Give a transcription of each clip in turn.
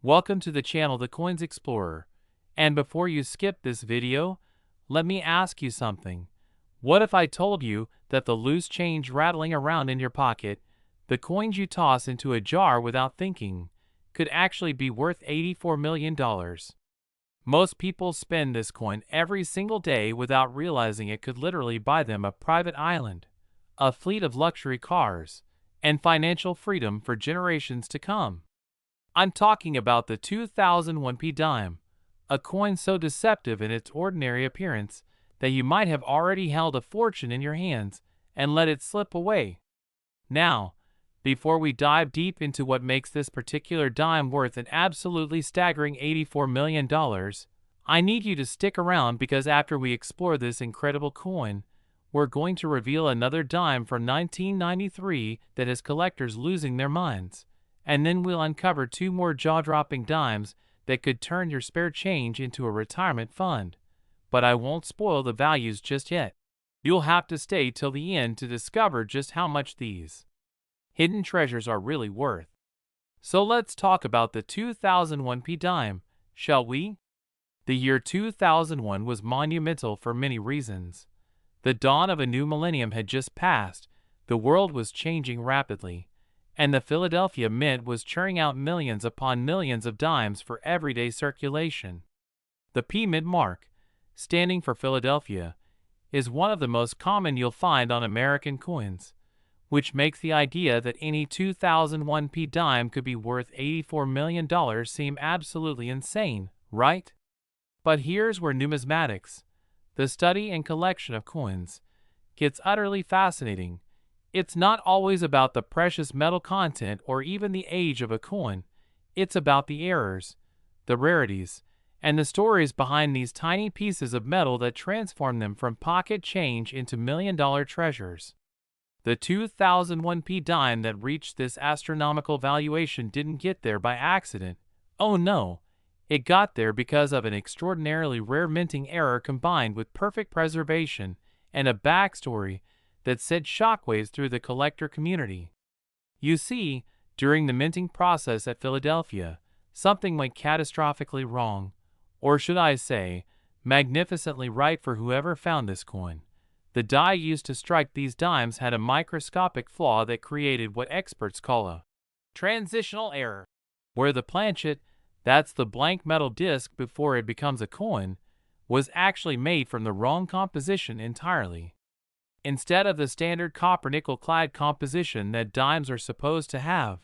Welcome to the channel The Coins Explorer. And before you skip this video, let me ask you something. What if I told you that the loose change rattling around in your pocket, the coins you toss into a jar without thinking, could actually be worth $84 million? Most people spend this coin every single day without realizing it could literally buy them a private island, a fleet of luxury cars, and financial freedom for generations to come. I'm talking about the 2001p dime, a coin so deceptive in its ordinary appearance that you might have already held a fortune in your hands and let it slip away. Now, before we dive deep into what makes this particular dime worth an absolutely staggering $84 million, I need you to stick around because after we explore this incredible coin, we're going to reveal another dime from 1993 that has collectors losing their minds. And then we'll uncover two more jaw-dropping dimes that could turn your spare change into a retirement fund. But I won't spoil the values just yet. You'll have to stay till the end to discover just how much these hidden treasures are really worth. So let's talk about the 2001p dime, shall we? The year 2001 was monumental for many reasons. The dawn of a new millennium had just passed, the world was changing rapidly, and the Philadelphia Mint was churning out millions upon millions of dimes for everyday circulation. The P-Mint mark, standing for Philadelphia, is one of the most common you'll find on American coins, which makes the idea that any 2001p dime could be worth $84 million seem absolutely insane, right? But here's where numismatics, the study and collection of coins, gets utterly fascinating. It's not always about the precious metal content or even the age of a coin. It's about the errors, the rarities, and the stories behind these tiny pieces of metal that transform them from pocket change into million-dollar treasures. The 2001p dime that reached this astronomical valuation didn't get there by accident. Oh no, it got there because of an extraordinarily rare minting error combined with perfect preservation and a backstory that sent shockwaves through the collector community. You see, during the minting process at Philadelphia, something went catastrophically wrong, or should I say, magnificently right for whoever found this coin. The die used to strike these dimes had a microscopic flaw that created what experts call a transitional error, where the planchet, that's the blank metal disc before it becomes a coin, was actually made from the wrong composition entirely. Instead of the standard copper-nickel clad composition that dimes are supposed to have,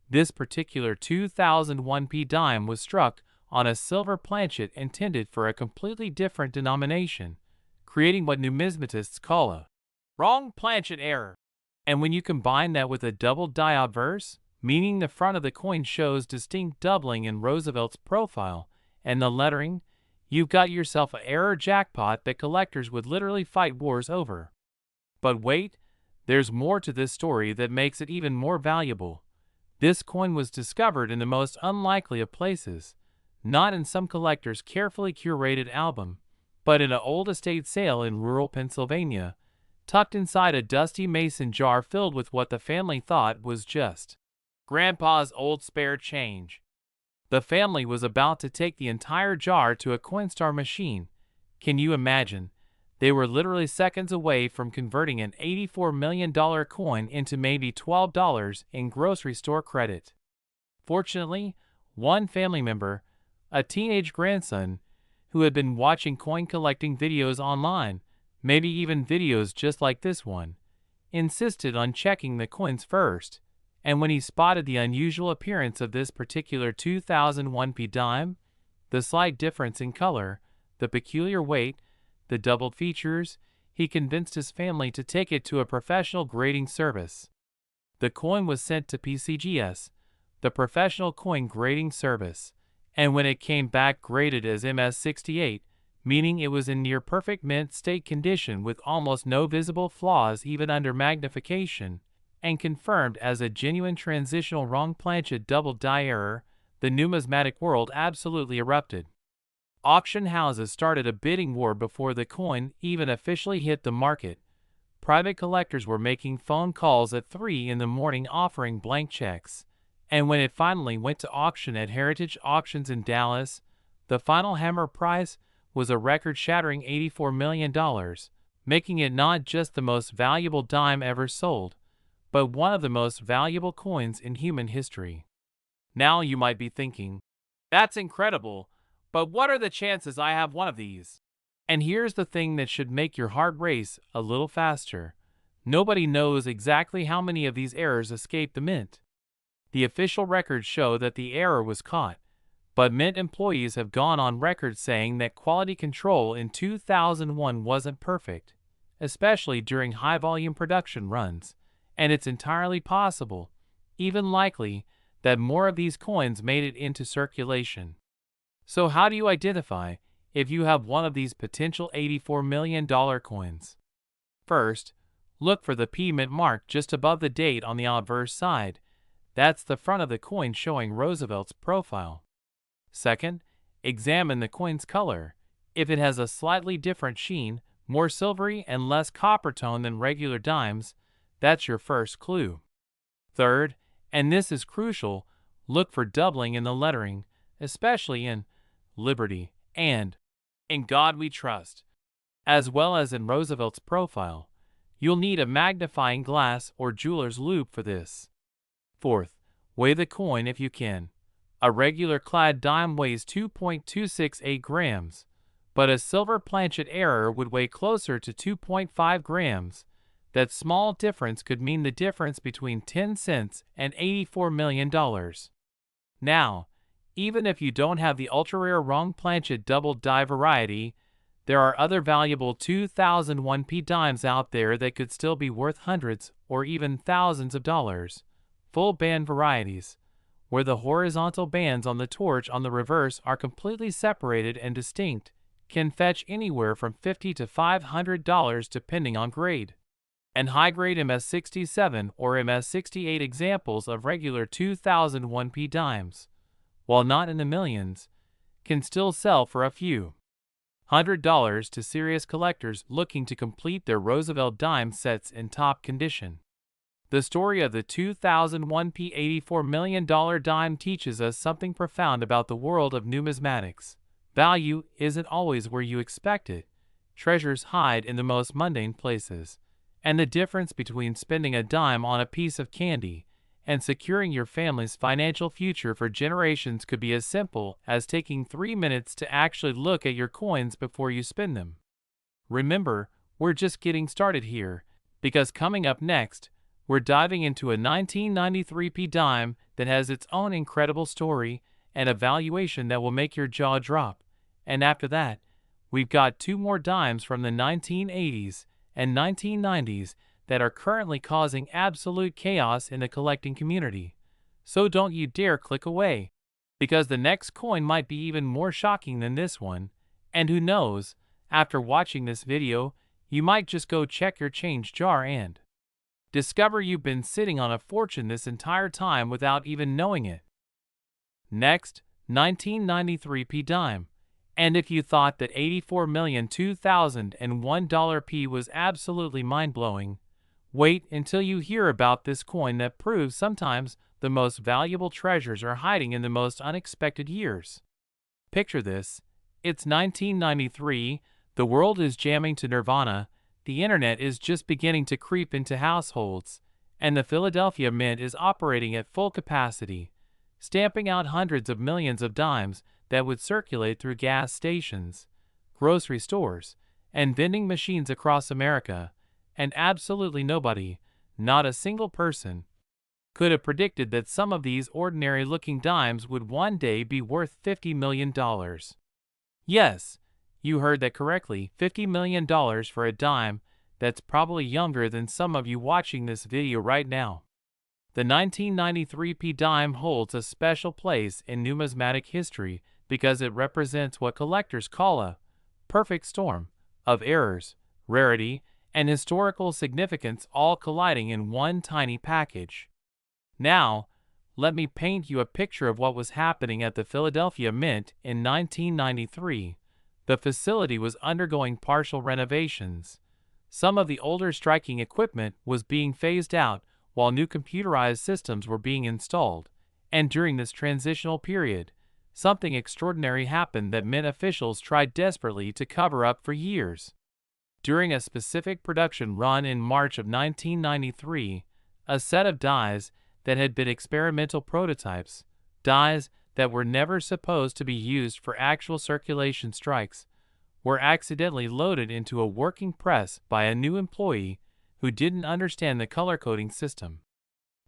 this particular 2001p dime was struck on a silver planchet intended for a completely different denomination, creating what numismatists call a wrong planchet error. And when you combine that with a double die obverse, meaning the front of the coin shows distinct doubling in Roosevelt's profile, and the lettering, you've got yourself an error jackpot that collectors would literally fight wars over. But wait, there's more to this story that makes it even more valuable. This coin was discovered in the most unlikely of places, not in some collector's carefully curated album, but in an old estate sale in rural Pennsylvania, tucked inside a dusty mason jar filled with what the family thought was just Grandpa's old spare change. The family was about to take the entire jar to a Coinstar machine. Can you imagine? They were literally seconds away from converting an $84 million coin into maybe $12 in grocery store credit. Fortunately, one family member, a teenage grandson, who had been watching coin collecting videos online, maybe even videos just like this one, insisted on checking the coins first, and when he spotted the unusual appearance of this particular 2001p dime, the slight difference in color, the peculiar weight, the doubled features, he convinced his family to take it to a professional grading service. The coin was sent to PCGS, the Professional Coin Grading Service, and when it came back graded as MS68, meaning it was in near perfect mint state condition with almost no visible flaws even under magnification, and confirmed as a genuine transitional wrong planchet double die error, the numismatic world absolutely erupted. Auction houses started a bidding war before the coin even officially hit the market. Private collectors were making phone calls at 3 in the morning offering blank checks, And when it finally went to auction at Heritage Auctions in Dallas, the final hammer price was a record-shattering $84 million, making it not just the most valuable dime ever sold, but one of the most valuable coins in human history. Now you might be thinking, that's incredible, but what are the chances I have one of these? And here's the thing that should make your heart race a little faster. Nobody knows exactly how many of these errors escaped the mint. The official records show that the error was caught, but mint employees have gone on record saying that quality control in 2001 wasn't perfect, especially during high-volume production runs, and it's entirely possible, even likely, that more of these coins made it into circulation. So how do you identify if you have one of these potential $84 million coins? First, look for the P mint mark just above the date on the obverse side. That's the front of the coin showing Roosevelt's profile. Second, examine the coin's color. If it has a slightly different sheen, more silvery and less copper tone than regular dimes, that's your first clue. Third, and this is crucial, look for doubling in the lettering, especially in Liberty and In God We Trust, as well as in Roosevelt's profile. You'll need a magnifying glass or jeweler's loupe for this. Fourth, weigh the coin if you can. A regular clad dime weighs 2.268 grams, but a silver planchet error would weigh closer to 2.5 grams. That small difference could mean the difference between 10 cents and $84 million. Now, even if you don't have the ultra-rare wrong planchet double die variety, there are other valuable 2001 P dimes out there that could still be worth hundreds or even thousands of dollars. Full band varieties, where the horizontal bands on the torch on the reverse are completely separated and distinct, can fetch anywhere from $50 to $500 depending on grade. And high-grade MS67 or MS68 examples of regular 2001 P dimes, while not in the millions, can still sell for a few $100 to serious collectors looking to complete their Roosevelt dime sets in top condition. The story of the 2001 P $84 million dime teaches us something profound about the world of numismatics. Value isn't always where you expect it. Treasures hide in the most mundane places. And the difference between spending a dime on a piece of candy and securing your family's financial future for generations could be as simple as taking 3 minutes to actually look at your coins before you spend them. Remember, we're just getting started here, because coming up next, we're diving into a 1993 P dime that has its own incredible story and a valuation that will make your jaw drop. And after that, we've got 2 more dimes from the 1980s and 1990s that are currently causing absolute chaos in the collecting community. So don't you dare click away, because the next coin might be even more shocking than this one, and who knows, after watching this video, you might just go check your change jar and discover you've been sitting on a fortune this entire time without even knowing it. Next, 1993 P dime. And if you thought that $84,002,001 P was absolutely mind-blowing, wait until you hear about this coin that proves sometimes the most valuable treasures are hiding in the most unexpected years. Picture this. It's 1993, the world is jamming to Nirvana, the internet is just beginning to creep into households, and the Philadelphia Mint is operating at full capacity, stamping out hundreds of millions of dimes that would circulate through gas stations, grocery stores, and vending machines across America, and absolutely nobody, not a single person, could have predicted that some of these ordinary-looking dimes would one day be worth $50 million. Yes, you heard that correctly, $50 million for a dime that's probably younger than some of you watching this video right now. The 1993 P dime holds a special place in numismatic history because it represents what collectors call a perfect storm of errors, rarity, and historical significance all colliding in one tiny package. Now, let me paint you a picture of what was happening at the Philadelphia Mint in 1993. The facility was undergoing partial renovations. Some of the older striking equipment was being phased out while new computerized systems were being installed, And during this transitional period, something extraordinary happened that mint officials tried desperately to cover up for years. During a specific production run in March of 1993, a set of dies that had been experimental prototypes, dies that were never supposed to be used for actual circulation strikes, were accidentally loaded into a working press by a new employee who didn't understand the color coding system.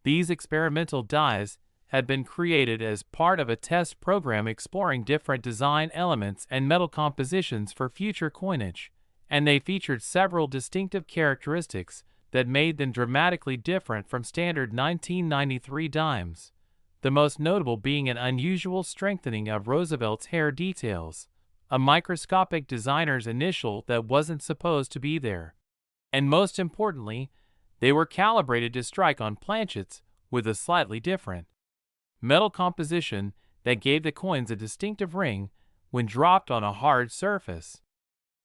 These experimental dies had been created as part of a test program exploring different design elements and metal compositions for future coinage, and they featured several distinctive characteristics that made them dramatically different from standard 1993 dimes, the most notable being an unusual strengthening of Roosevelt's hair details, a microscopic designer's initial that wasn't supposed to be there. And most importantly, they were calibrated to strike on planchets with a slightly different metal composition that gave the coins a distinctive ring when dropped on a hard surface.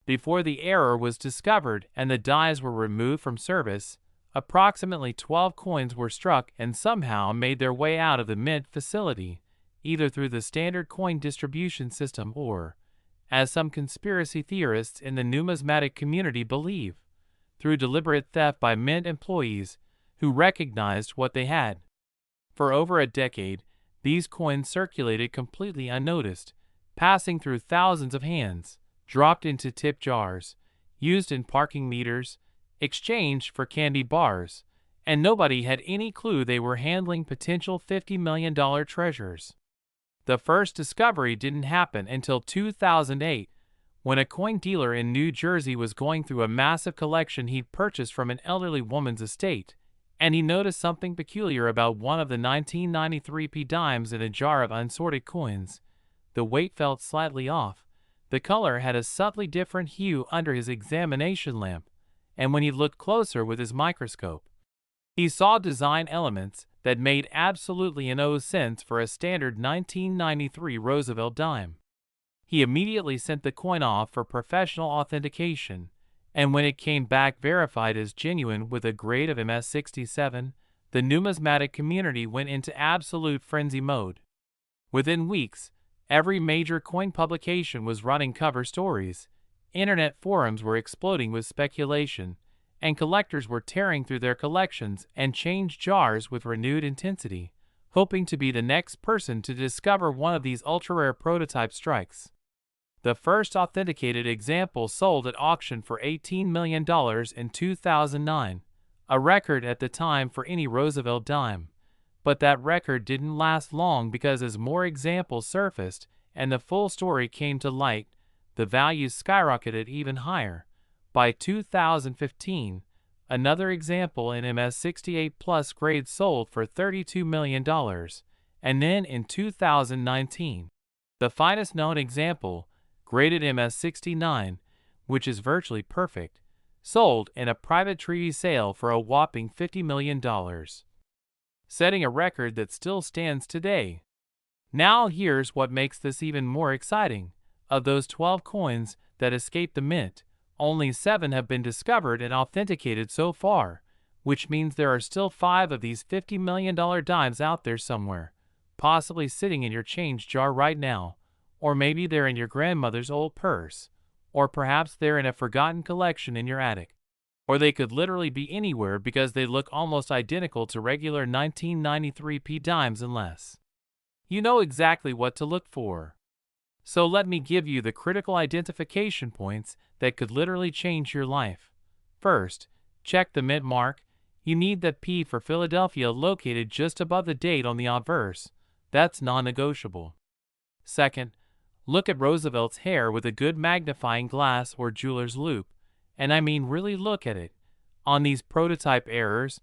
Before the error was discovered and the dies were removed from service, approximately 12 coins were struck and somehow made their way out of the mint facility, either through the standard coin distribution system or, as some conspiracy theorists in the numismatic community believe, through deliberate theft by mint employees who recognized what they had. For over a decade, these coins circulated completely unnoticed, passing through thousands of hands, dropped into tip jars, used in parking meters, exchanged for candy bars, and nobody had any clue they were handling potential $50 million treasures. The first discovery didn't happen until 2008, when a coin dealer in New Jersey was going through a massive collection he'd purchased from an elderly woman's estate, and he noticed something peculiar about one of the 1993 p dimes in a jar of unsorted coins. The weight felt slightly off. The color had a subtly different hue under his examination lamp, and when he looked closer with his microscope, he saw design elements that made absolutely no sense for a standard 1993 Roosevelt dime. He immediately sent the coin off for professional authentication, and when it came back verified as genuine with a grade of MS67, the numismatic community went into absolute frenzy mode. Within weeks, every major coin publication was running cover stories, internet forums were exploding with speculation, and collectors were tearing through their collections and change jars with renewed intensity, hoping to be the next person to discover one of these ultra-rare prototype strikes. The first authenticated example sold at auction for $18 million in 2009, a record at the time for any Roosevelt dime. But that record didn't last long because as more examples surfaced and the full story came to light, the values skyrocketed even higher. By 2015, another example in MS68 Plus grade sold for $32 million, and then in 2019, the finest known example, graded MS69, which is virtually perfect, sold in a private treaty sale for a whopping $50 million, setting a record that still stands today. Now here's what makes this even more exciting. Of those 12 coins that escaped the mint, only 7 have been discovered and authenticated so far, which means there are still 5 of these $50 million dimes out there somewhere, possibly sitting in your change jar right now, or maybe they're in your grandmother's old purse, or perhaps they're in a forgotten collection in your attic. Or they could literally be anywhere because they look almost identical to regular 1993 p dimes unless you know exactly what to look for. So let me give you the critical identification points that could literally change your life. First, check the mint mark. You need the P for Philadelphia located just above the date on the obverse. That's non-negotiable. Second, look at Roosevelt's hair with a good magnifying glass or jeweler's loupe, and I mean really look at it. On these prototype errors,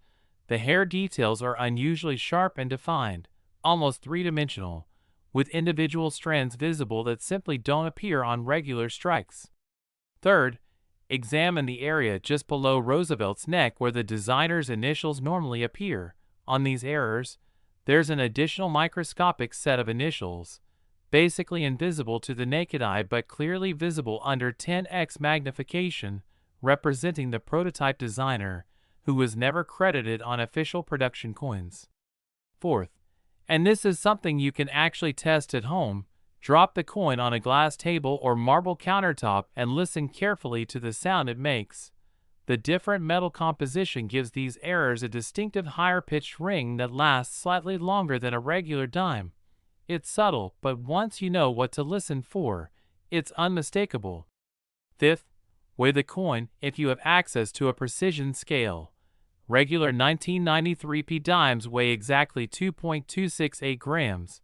the hair details are unusually sharp and defined, almost three-dimensional, with individual strands visible that simply don't appear on regular strikes. Third, examine the area just below Roosevelt's neck where the designer's initials normally appear. On these errors, there's an additional microscopic set of initials, basically invisible to the naked eye but clearly visible under 10x magnification, representing the prototype designer, who was never credited on official production coins. Fourth, And this is something you can actually test at home. Drop the coin on a glass table or marble countertop and listen carefully to the sound it makes. The different metal composition gives these errors a distinctive higher-pitched ring that lasts slightly longer than a regular dime. It's subtle, but once you know what to listen for, it's unmistakable. Fifth, weigh the coin if you have access to a precision scale. Regular 1993p dimes weigh exactly 2.268 grams,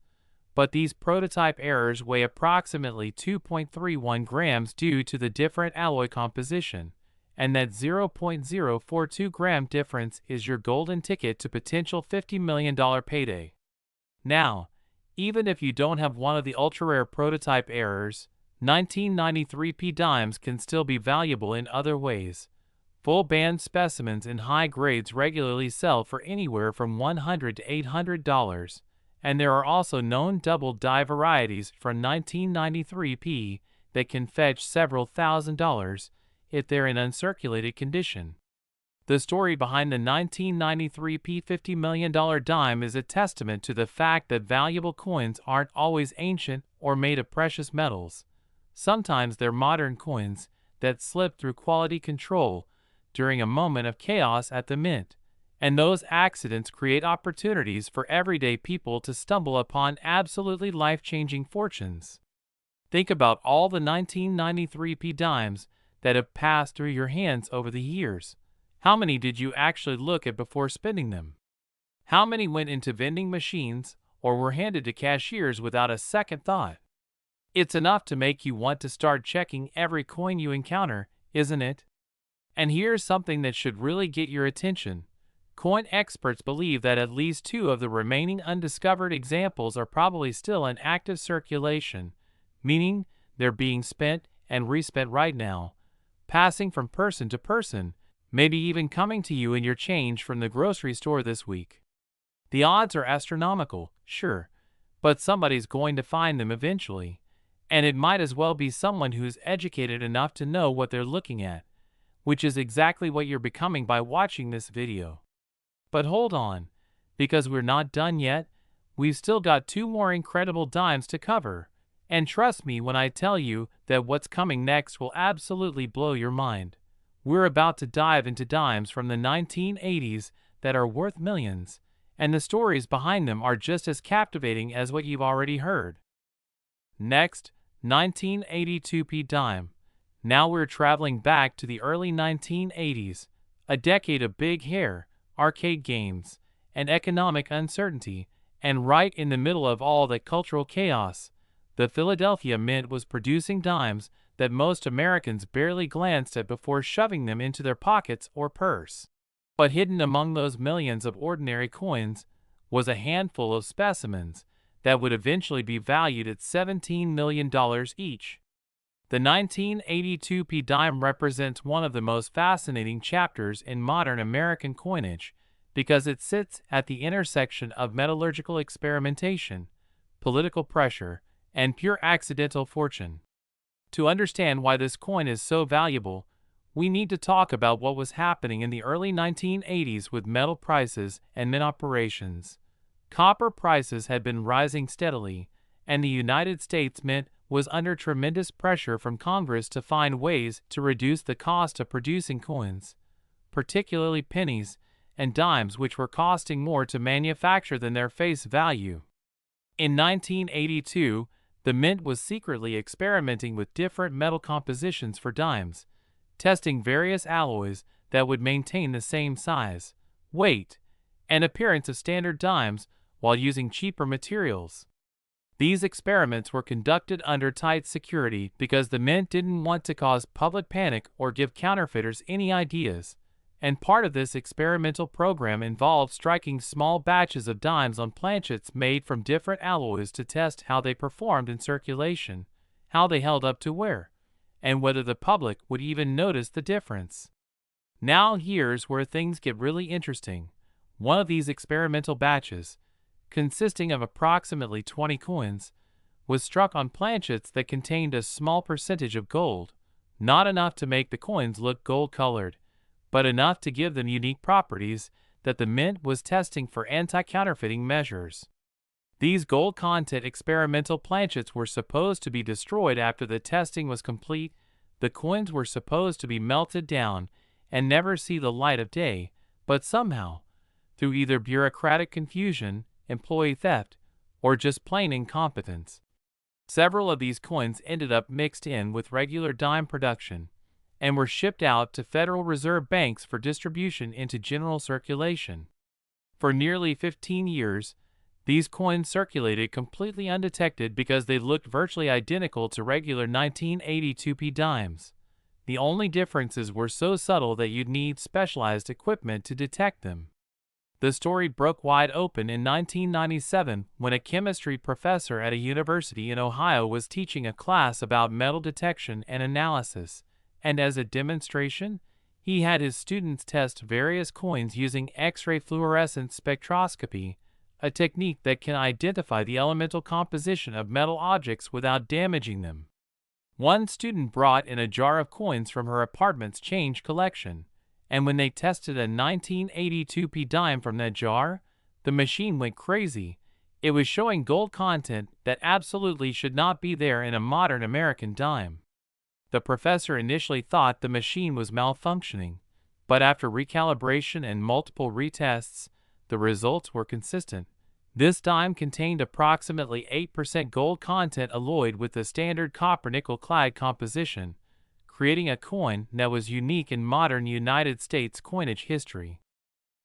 but these prototype errors weigh approximately 2.31 grams due to the different alloy composition, and that 0.042 gram difference is your golden ticket to potential $50 million payday. Now, even if you don't have one of the ultra-rare prototype errors, 1993p dimes can still be valuable in other ways. Full-band specimens in high grades regularly sell for anywhere from $100 to $800, and there are also known double die varieties from 1993p that can fetch several $1,000s if they're in uncirculated condition. The story behind the 1993p $50 million dime is a testament to the fact that valuable coins aren't always ancient or made of precious metals. Sometimes they're modern coins that slip through quality control during a moment of chaos at the mint, and those accidents create opportunities for everyday people to stumble upon absolutely life-changing fortunes. Think about all the 1993p dimes that have passed through your hands over the years. How many did you actually look at before spending them? How many went into vending machines or were handed to cashiers without a second thought? It's enough to make you want to start checking every coin you encounter, isn't it? And here's something that should really get your attention. Coin experts believe that at least 2 of the remaining undiscovered examples are probably still in active circulation, meaning they're being spent and respent right now, passing from person to person, maybe even coming to you in your change from the grocery store this week. The odds are astronomical, sure, but somebody's going to find them eventually, and it might as well be someone who's educated enough to know what they're looking at, which is exactly what you're becoming by watching this video. But hold on, because we're not done yet. We've still got 2 more incredible dimes to cover, and trust me when I tell you that what's coming next will absolutely blow your mind. We're about to dive into dimes from the 1980s that are worth millions, and the stories behind them are just as captivating as what you've already heard. Next, 1982p dime. Now we're traveling back to the early 1980s, a decade of big hair, arcade games, and economic uncertainty, and right in the middle of all that cultural chaos, the Philadelphia Mint was producing dimes that most Americans barely glanced at before shoving them into their pockets or purse. But hidden among those millions of ordinary coins was a handful of specimens that would eventually be valued at $17 million each. The 1982p dime represents one of the most fascinating chapters in modern American coinage because it sits at the intersection of metallurgical experimentation, political pressure, and pure accidental fortune. To understand why this coin is so valuable, we need to talk about what was happening in the early 1980s with metal prices and mint operations. Copper prices had been rising steadily, and the United States Mint was under tremendous pressure from Congress to find ways to reduce the cost of producing coins, particularly pennies and dimes, which were costing more to manufacture than their face value. In 1982, the Mint was secretly experimenting with different metal compositions for dimes, testing various alloys that would maintain the same size, weight, and appearance of standard dimes while using cheaper materials. These experiments were conducted under tight security because the Mint didn't want to cause public panic or give counterfeiters any ideas, and part of this experimental program involved striking small batches of dimes on planchets made from different alloys to test how they performed in circulation, how they held up to wear, and whether the public would even notice the difference. Now here's where things get really interesting. One of these experimental batches, consisting of approximately 20 coins, was struck on planchets that contained a small percentage of gold, not enough to make the coins look gold-colored, but enough to give them unique properties that the Mint was testing for anti-counterfeiting measures. These gold content experimental planchets were supposed to be destroyed after the testing was complete. The coins were supposed to be melted down and never see the light of day, but somehow, through either bureaucratic confusion, employee theft, or just plain incompetence, several of these coins ended up mixed in with regular dime production and were shipped out to Federal Reserve banks for distribution into general circulation. For nearly 15 years, these coins circulated completely undetected because they looked virtually identical to regular 1982p dimes. The only differences were so subtle that you'd need specialized equipment to detect them. The story broke wide open in 1997 when a chemistry professor at a university in Ohio was teaching a class about metal detection and analysis, and as a demonstration, he had his students test various coins using X-ray fluorescence spectroscopy, a technique that can identify the elemental composition of metal objects without damaging them. One student brought in a jar of coins from her apartment's change collection, and when they tested a 1982p dime from that jar, the machine went crazy. It was showing gold content that absolutely should not be there in a modern American dime. The professor initially thought the machine was malfunctioning, but after recalibration and multiple retests, the results were consistent. This dime contained approximately 8% gold content alloyed with the standard copper-nickel clad composition, creating a coin that was unique in modern United States coinage history.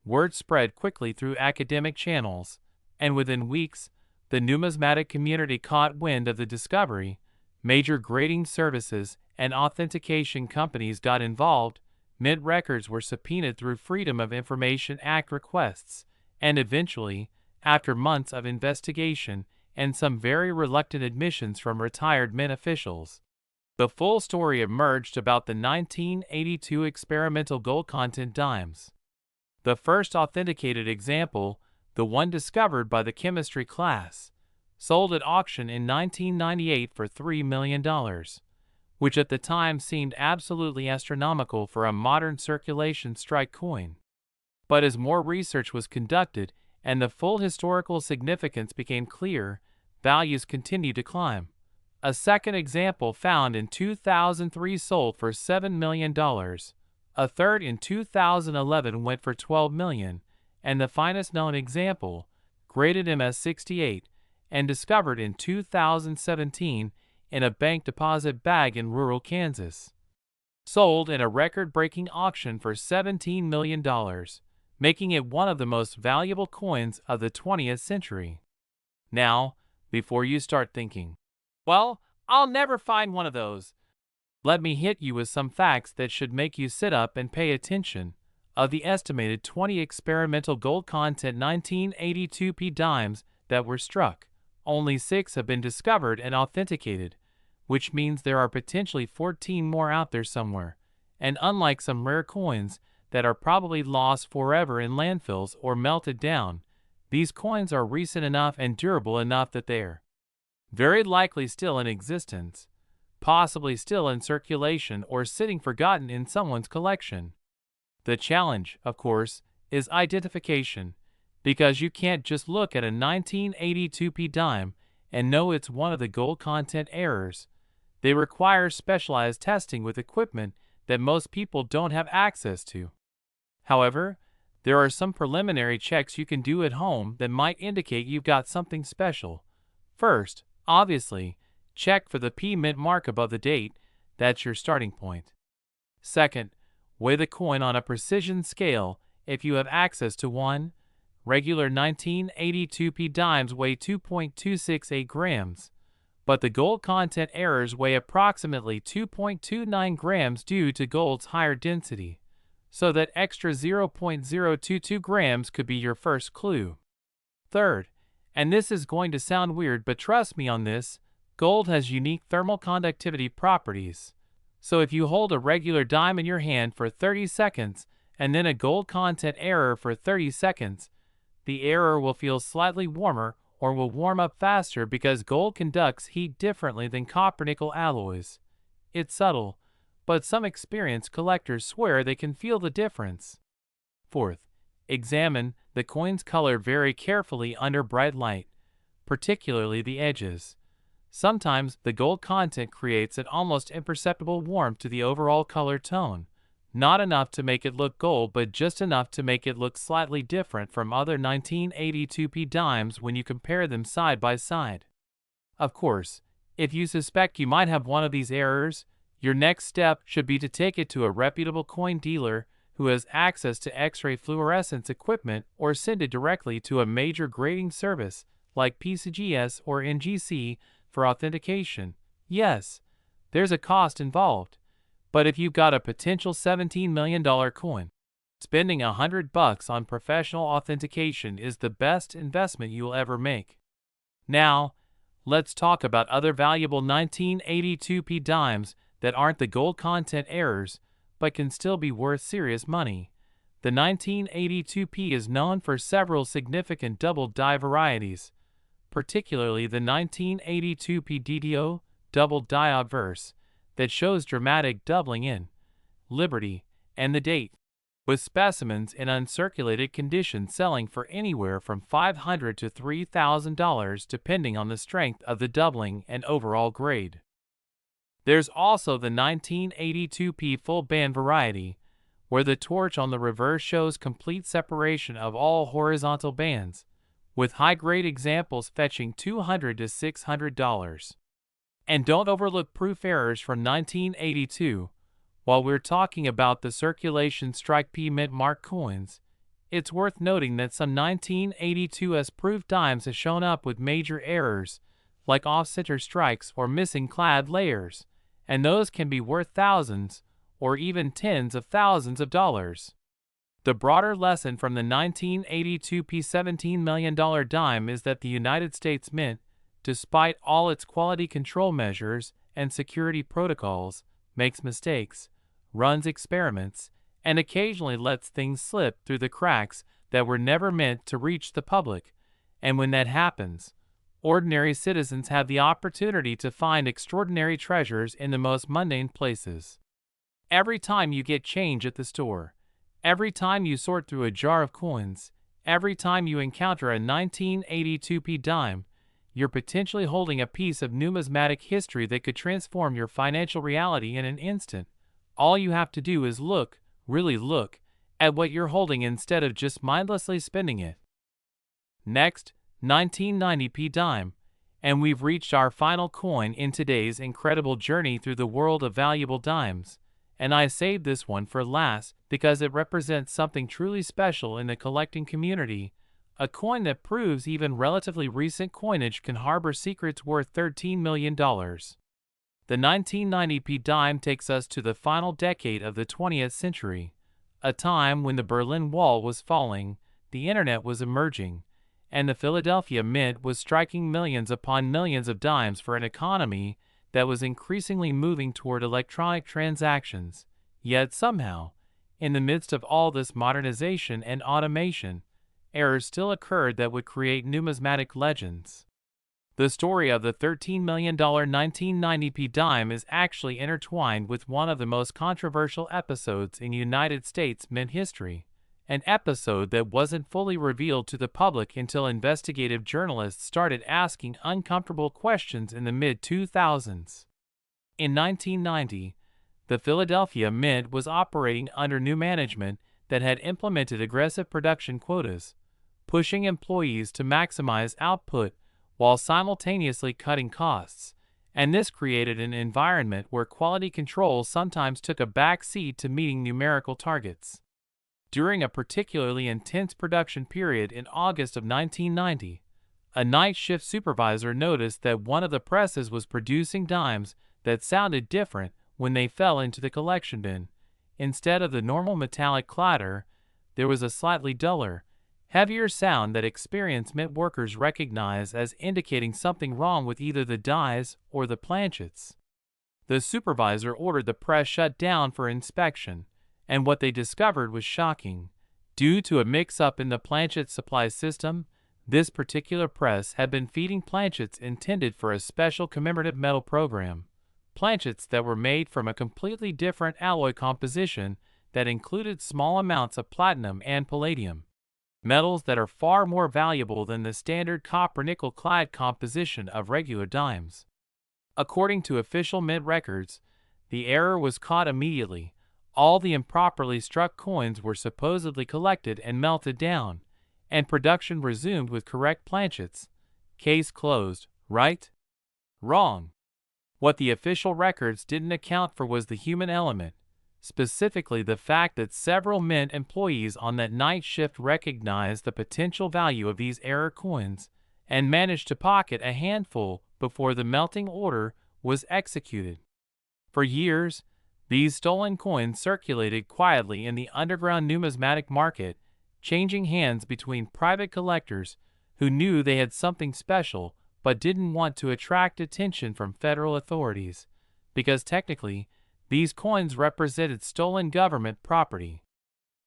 Word spread quickly through academic channels, and within weeks, the numismatic community caught wind of the discovery. Major grading services and authentication companies got involved. Mint records were subpoenaed through Freedom of Information Act requests, and eventually, after months of investigation and some very reluctant admissions from retired mint officials, the full story emerged about the 1982 experimental gold content dimes. The first authenticated example, the one discovered by the chemistry class, sold at auction in 1998 for $3 million, which at the time seemed absolutely astronomical for a modern circulation strike coin. But as more research was conducted and the full historical significance became clear, values continued to climb. A second example found in 2003 sold for $7 million, a third in 2011 went for $12 million, and the finest known example, graded MS-68, and discovered in 2017 in a bank deposit bag in rural Kansas, sold in a record-breaking auction for $17 million, making it one of the most valuable coins of the 20th century. Now, before you start thinking, well, I'll never find one of those, let me hit you with some facts that should make you sit up and pay attention. Of the estimated 20 experimental gold content 1982p dimes that were struck, only 6 have been discovered and authenticated, which means there are potentially 14 more out there somewhere, and unlike some rare coins that are probably lost forever in landfills or melted down, these coins are recent enough and durable enough that they're very likely still in existence, possibly still in circulation or sitting forgotten in someone's collection. The challenge, of course, is identification, because you can't just look at a 1982p dime and know it's one of the gold content errors. They require specialized testing with equipment that most people don't have access to. However, there are some preliminary checks you can do at home that might indicate you've got something special. First, obviously, check for the P mint mark above the date. That's your starting point. Second, weigh the coin on a precision scale if you have access to one. Regular 1982p dimes weigh 2.268 grams, but the gold content errors weigh approximately 2.29 grams due to gold's higher density, so that extra 0.022 grams could be your first clue. Third, and this is going to sound weird, but trust me on this, gold has unique thermal conductivity properties. So if you hold a regular dime in your hand for 30 seconds and then a gold content error for 30 seconds, the error will feel slightly warmer or will warm up faster because gold conducts heat differently than copper-nickel alloys. It's subtle, but some experienced collectors swear they can feel the difference. Fourth, examine the coin's color very carefully under bright light. particularly the edges. Sometimes the gold content creates an almost imperceptible warmth to the overall color tone, not enough to make it look gold but just enough to make it look slightly different from other 1982p dimes when you compare them side by side. Of course, if you suspect you might have one of these errors, your next step should be to take it to a reputable coin dealer who has access to X-ray fluorescence equipment, or send it directly to a major grading service like PCGS or NGC for authentication. Yes, there's a cost involved, but if you've got a potential $17 million coin, spending $100 on professional authentication is the best investment you'll ever make. Now, let's talk about other valuable 1982p dimes that aren't the gold content errors, but can still be worth serious money. The 1982p is known for several significant double die varieties, particularly the 1982p DDO double die obverse that shows dramatic doubling in Liberty and the date, with specimens in uncirculated condition selling for anywhere from $500 to $3,000 depending on the strength of the doubling and overall grade. There's also the 1982p full band variety, where the torch on the reverse shows complete separation of all horizontal bands, with high-grade examples fetching $200 to $600. And don't overlook proof errors from 1982. While we're talking about the circulation strike P mint mark coins, it's worth noting that some 1982s proof dimes have shown up with major errors, like off-center strikes or missing clad layers, and those can be worth thousands or even tens of thousands of dollars. The broader lesson from the 1982p $17 million dime is that the United States Mint, despite all its quality control measures and security protocols, makes mistakes, runs experiments, and occasionally lets things slip through the cracks that were never meant to reach the public. And when that happens, ordinary citizens have the opportunity to find extraordinary treasures in the most mundane places. Every time you get change at the store, every time you sort through a jar of coins, every time you encounter a 1982p dime, you're potentially holding a piece of numismatic history that could transform your financial reality in an instant. All you have to do is look, really look, at what you're holding instead of just mindlessly spending it. Next, 1990p dime, and we've reached our final coin in today's incredible journey through the world of valuable dimes, and I saved this one for last because it represents something truly special in the collecting community, a coin that proves even relatively recent coinage can harbor secrets worth $13 million. The 1990p dime takes us to the final decade of the 20th century, a time when the Berlin Wall was falling, the internet was emerging, and the Philadelphia Mint was striking millions upon millions of dimes for an economy that was increasingly moving toward electronic transactions. Yet somehow, in the midst of all this modernization and automation, errors still occurred that would create numismatic legends. The story of the $13 million 1990p dime is actually intertwined with one of the most controversial episodes in United States mint history, an episode that wasn't fully revealed to the public until investigative journalists started asking uncomfortable questions in the mid-2000s. In 1990, the Philadelphia Mint was operating under new management that had implemented aggressive production quotas, pushing employees to maximize output while simultaneously cutting costs, and this created an environment where quality control sometimes took a back seat to meeting numerical targets. During a particularly intense production period in August of 1990, a night shift supervisor noticed that one of the presses was producing dimes that sounded different when they fell into the collection bin. Instead of the normal metallic clatter, there was a slightly duller, heavier sound that experienced mint workers recognized as indicating something wrong with either the dies or the planchets. The supervisor ordered the press shut down for inspection, and what they discovered was shocking. Due to a mix-up in the planchet supply system, this particular press had been feeding planchets intended for a special commemorative metal program, planchets that were made from a completely different alloy composition that included small amounts of platinum and palladium. metals that are far more valuable than the standard copper-nickel clad composition of regular dimes. According to official mint records, the error was caught immediately. All the improperly struck coins were supposedly collected and melted down, and production resumed with correct planchets. Case closed, right? Wrong. What the official records didn't account for was the human element, specifically the fact that several mint employees on that night shift recognized the potential value of these error coins and managed to pocket a handful before the melting order was executed. For years, these stolen coins circulated quietly in the underground numismatic market, changing hands between private collectors who knew they had something special but didn't want to attract attention from federal authorities, because technically, these coins represented stolen government property.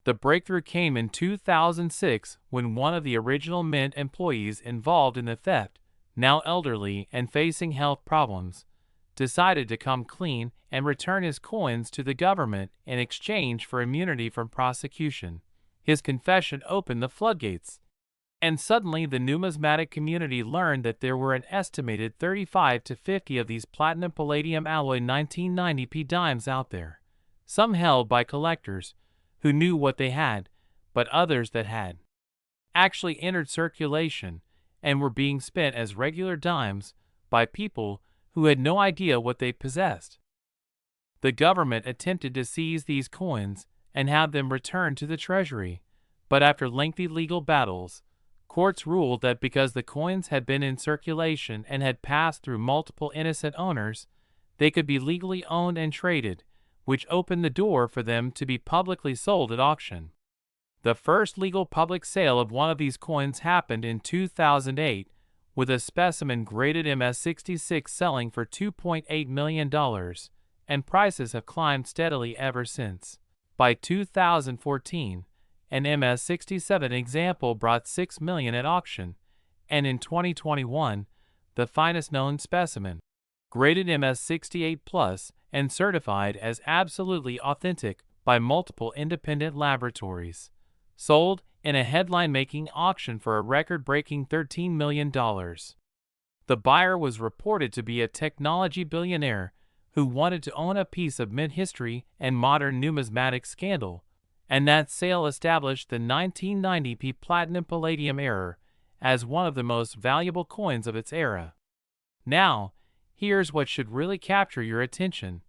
The breakthrough came in 2006 when one of the original mint employees involved in the theft, now elderly and facing health problems, decided to come clean and return his coins to the government in exchange for immunity from prosecution. His confession opened the floodgates, and suddenly the numismatic community learned that there were an estimated 35 to 50 of these platinum-palladium alloy 1990p dimes out there, some held by collectors who knew what they had, but others that had actually entered circulation and were being spent as regular dimes by people who had no idea what they possessed. The government attempted to seize these coins and have them returned to the treasury, but after lengthy legal battles, courts ruled that because the coins had been in circulation and had passed through multiple innocent owners, they could be legally owned and traded, which opened the door for them to be publicly sold at auction. The first legal public sale of one of these coins happened in 2008, with a specimen graded MS-66 selling for $2.8 million, and prices have climbed steadily ever since. By 2014, an MS-67 example brought $6 million at auction, and in 2021, the finest known specimen, graded MS-68 Plus and certified as absolutely authentic by multiple independent laboratories, sold in a headline-making auction for a record-breaking $13 million. The buyer was reported to be a technology billionaire who wanted to own a piece of mint history and modern numismatic scandal, and that sale established the 1990p platinum-palladium error as one of the most valuable coins of its era. Now, here's what should really capture your attention,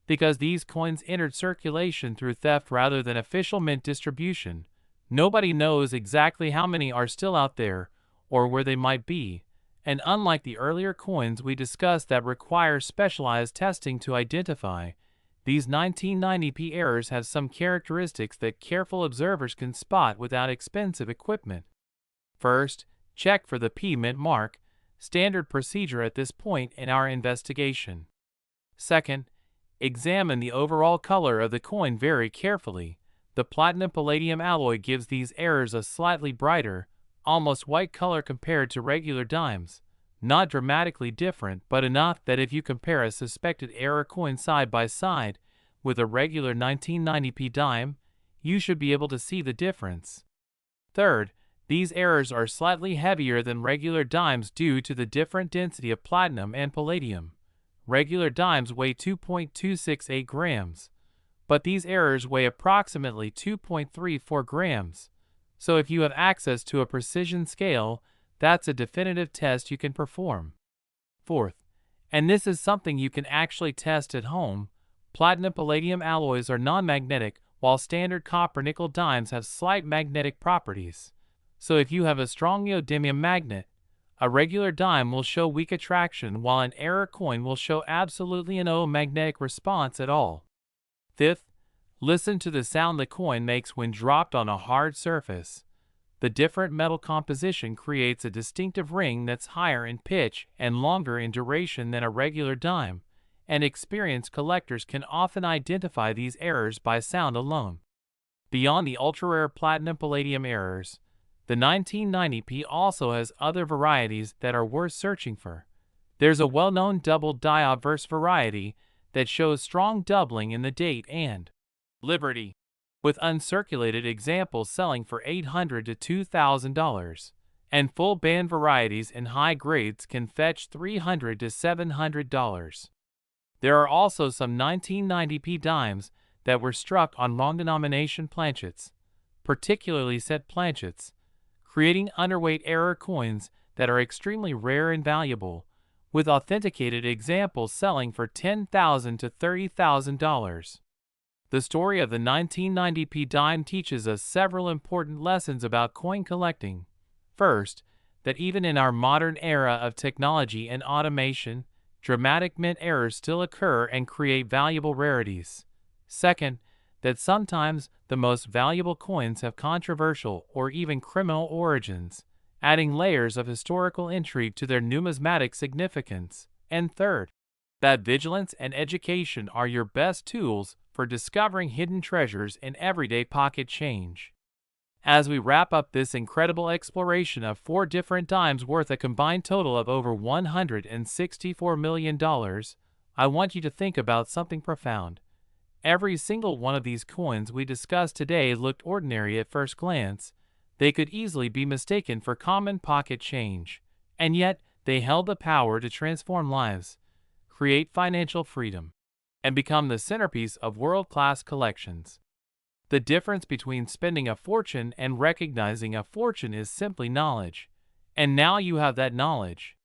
because these coins entered circulation through theft rather than official mint distribution. Nobody knows exactly how many are still out there or where they might be, and unlike the earlier coins we discussed that require specialized testing to identify, these 1990p errors have some characteristics that careful observers can spot without expensive equipment. First, check for the P mint mark, standard procedure at this point in our investigation. Second, examine the overall color of the coin very carefully. The platinum-palladium alloy gives these errors a slightly brighter, almost white color compared to regular dimes. Not dramatically different, but enough that if you compare a suspected error coin side by side with a regular 1990p dime, you should be able to see the difference. Third, these errors are slightly heavier than regular dimes due to the different density of platinum and palladium. Regular dimes weigh 2.268 grams, but these errors weigh approximately 2.34 grams. So if you have access to a precision scale, that's a definitive test you can perform. Fourth, and this is something you can actually test at home, platinum-palladium alloys are non-magnetic, while standard copper-nickel dimes have slight magnetic properties. So if you have a strong neodymium magnet, a regular dime will show weak attraction while an error coin will show absolutely no magnetic response at all. Fifth, listen to the sound the coin makes when dropped on a hard surface. The different metal composition creates a distinctive ring that's higher in pitch and longer in duration than a regular dime, and experienced collectors can often identify these errors by sound alone. Beyond the ultra-rare platinum-palladium errors, the 1990p also has other varieties that are worth searching for. There's a well-known double die-obverse variety that shows strong doubling in the date and liberty, with uncirculated examples selling for $800 to $2,000, and full band varieties in high grades can fetch $300 to $700. There are also some 1990p dimes that were struck on long denomination planchets, particularly set planchets, creating underweight error coins that are extremely rare and valuable, with authenticated examples selling for $10,000 to $30,000. The story of the 1990p dime teaches us several important lessons about coin collecting. First, that even in our modern era of technology and automation, dramatic mint errors still occur and create valuable rarities. Second, that sometimes the most valuable coins have controversial or even criminal origins, adding layers of historical intrigue to their numismatic significance. And third, that vigilance and education are your best tools for discovering hidden treasures in everyday pocket change. As we wrap up this incredible exploration of 4 different dimes worth a combined total of over $164 million, I want you to think about something profound. Every single one of these coins we discussed today looked ordinary at first glance. They could easily be mistaken for common pocket change, and yet they held the power to transform lives, create financial freedom, and become the centerpiece of world-class collections. The difference between spending a fortune and recognizing a fortune is simply knowledge, and now you have that knowledge.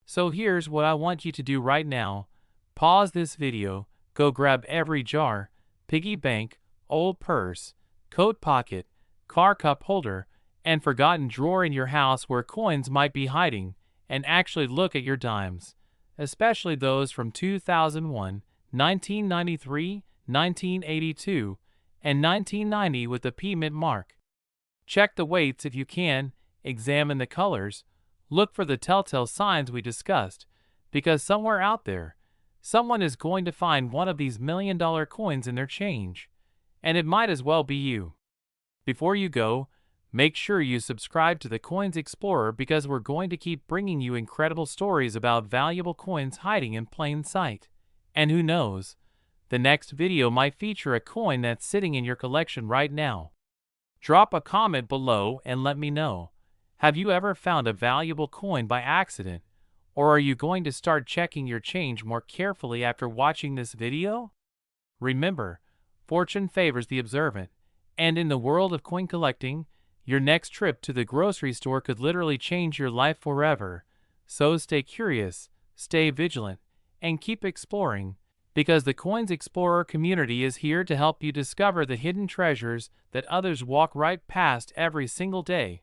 So here's what I want you to do right now. Pause this video, go grab every jar, piggy bank, old purse, coat pocket, car cup holder, and forgotten drawer in your house where coins might be hiding, and actually look at your dimes, especially those from 2001, 1993, 1982, and 1990 with the P mint mark. Check the weights if you can, examine the colors, look for the telltale signs we discussed, because somewhere out there, someone is going to find one of these million-dollar coins in their change, and it might as well be you. Before you go, make sure you subscribe to the Coins Explorer because we're going to keep bringing you incredible stories about valuable coins hiding in plain sight. And who knows, the next video might feature a coin that's sitting in your collection right now. Drop a comment below and let me know. Have you ever found a valuable coin by accident? Or are you going to start checking your change more carefully after watching this video? Remember, fortune favors the observant, and in the world of coin collecting, your next trip to the grocery store could literally change your life forever. So stay curious, stay vigilant, and keep exploring, because the Coins Explorer community is here to help you discover the hidden treasures that others walk right past every single day.